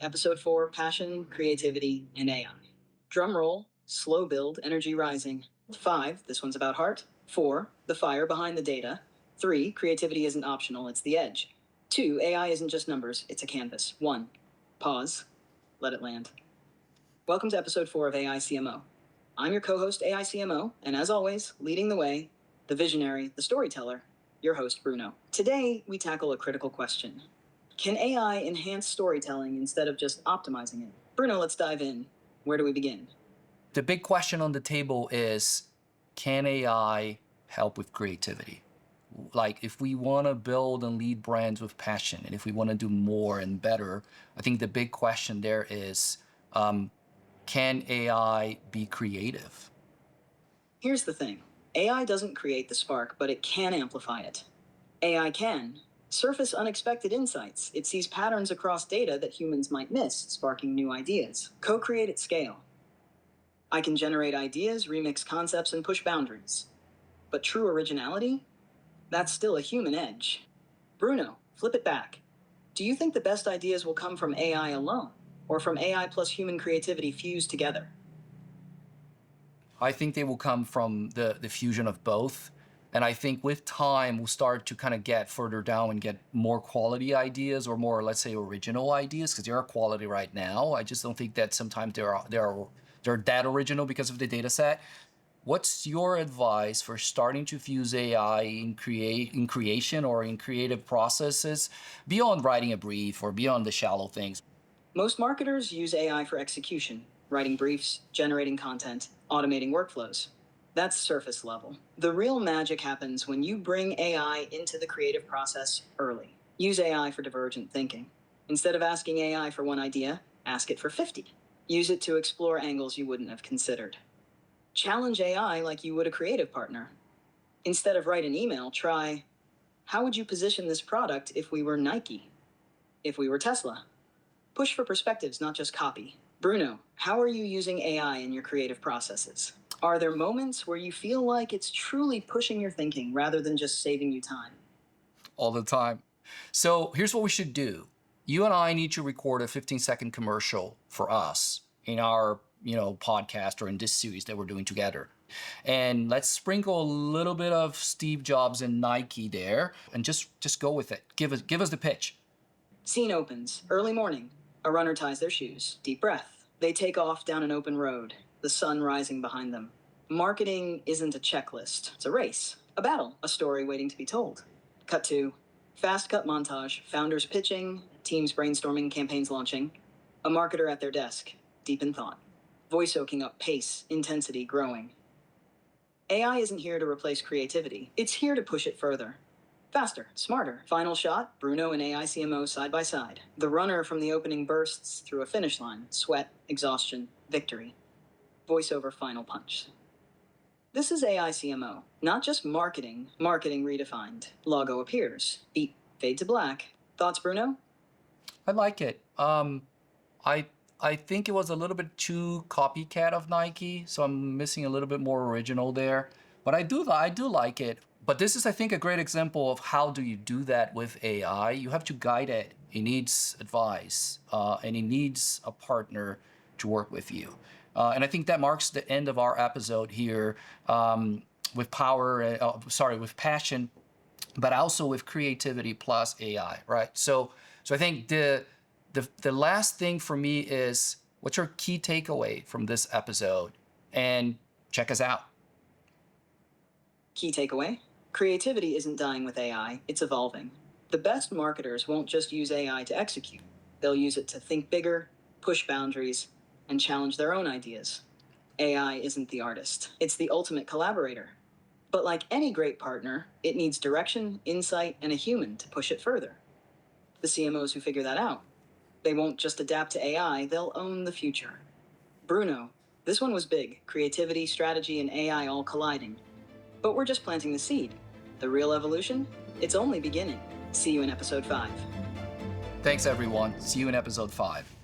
Episode 4, Passion, Creativity, and AI. Drum roll, slow build, energy rising. 5, this one's about heart. 4, the fire behind the data. 3, creativity isn't optional, it's the edge. 2, AI isn't just numbers, it's a canvas. 1, pause, let it land. Welcome to episode 4 of AI CMO. I'm your co-host, AI CMO, and as always, leading the way, the visionary, the storyteller, your host, Bruno. Today, we tackle a critical question. Can AI enhance storytelling instead of just optimizing it? Bruno, let's dive in. Where do we begin? The big question on the table is, can AI help with creativity? Like, if we want to build and lead brands with passion, and if we want to do more and better, I think the big question there is, can AI be creative? Here's the thing. AI doesn't create the spark, but it can amplify it. AI can surface unexpected insights. It sees patterns across data that humans might miss, sparking new ideas. Co-create at scale. I can generate ideas, remix concepts, and push boundaries. But true originality? That's still a human edge. Bruno, flip it back. Do you think the best ideas will come from AI alone, or from AI plus human creativity fused together? I think they will come from the fusion of both. And I think with time, we'll start to kind of get further down and get more quality ideas or more, let's say, original ideas, because they are quality right now. I just don't think that sometimes they're that original because of the data set. What's your advice for starting to fuse AI in creation or in creative processes beyond writing a brief or beyond the shallow things? Most marketers use AI for execution, writing briefs, generating content, automating workflows. That's surface level. The real magic happens when you bring AI into the creative process early. Use AI for divergent thinking. Instead of asking AI for one idea, ask it for 50. Use it to explore angles you wouldn't have considered. Challenge AI like you would a creative partner. Instead of write an email, try, how would you position this product if we were Nike? If we were Tesla? Push for perspectives, not just copy. Bruno, how are you using AI in your creative processes? Are there moments where you feel like it's truly pushing your thinking rather than just saving you time? All the time. So here's what we should do. You and I need to record a 15-second commercial for us in our, podcast or in this series that we're doing together. And let's sprinkle a little bit of Steve Jobs and Nike there and just go with it. Give us the pitch. Scene opens, early morning. A runner ties their shoes, deep breath. They take off down an open road, the sun rising behind them. Marketing isn't a checklist, it's a race, a battle, a story waiting to be told. Cut to fast cut montage, founders pitching, teams brainstorming, campaigns launching. A marketer at their desk, deep in thought. Voice soaking up pace, intensity growing. AI isn't here to replace creativity, it's here to push it further. Faster, smarter. Final shot, Bruno and AI CMO side by side. The runner from the opening bursts through a finish line. Sweat, exhaustion, victory. Voiceover final punch. This is AI CMO, not just marketing redefined. Logo appears. Beat, fade to black. Thoughts, Bruno? I like it. I think it was a little bit too copycat of Nike, so I'm missing a little bit more original there. But I do like it. But this is, I think, a great example of how do you do that with AI. You have to guide it. It needs advice, and it needs a partner to work with you. And I think that marks the end of our episode here with passion, but also with creativity plus AI, right? So I think the last thing for me is, what's your key takeaway from this episode? And check us out. Key takeaway? Creativity isn't dying with AI, it's evolving. The best marketers won't just use AI to execute. They'll use it to think bigger, push boundaries, and challenge their own ideas. AI isn't the artist, it's the ultimate collaborator. But like any great partner, it needs direction, insight, and a human to push it further. The CMOs who figure that out, they won't just adapt to AI, they'll own the future. Bruno, this one was big. Creativity, strategy, and AI all colliding. But we're just planting the seed. The real evolution? It's only beginning. See you in episode 5. Thanks, everyone. See you in episode 5.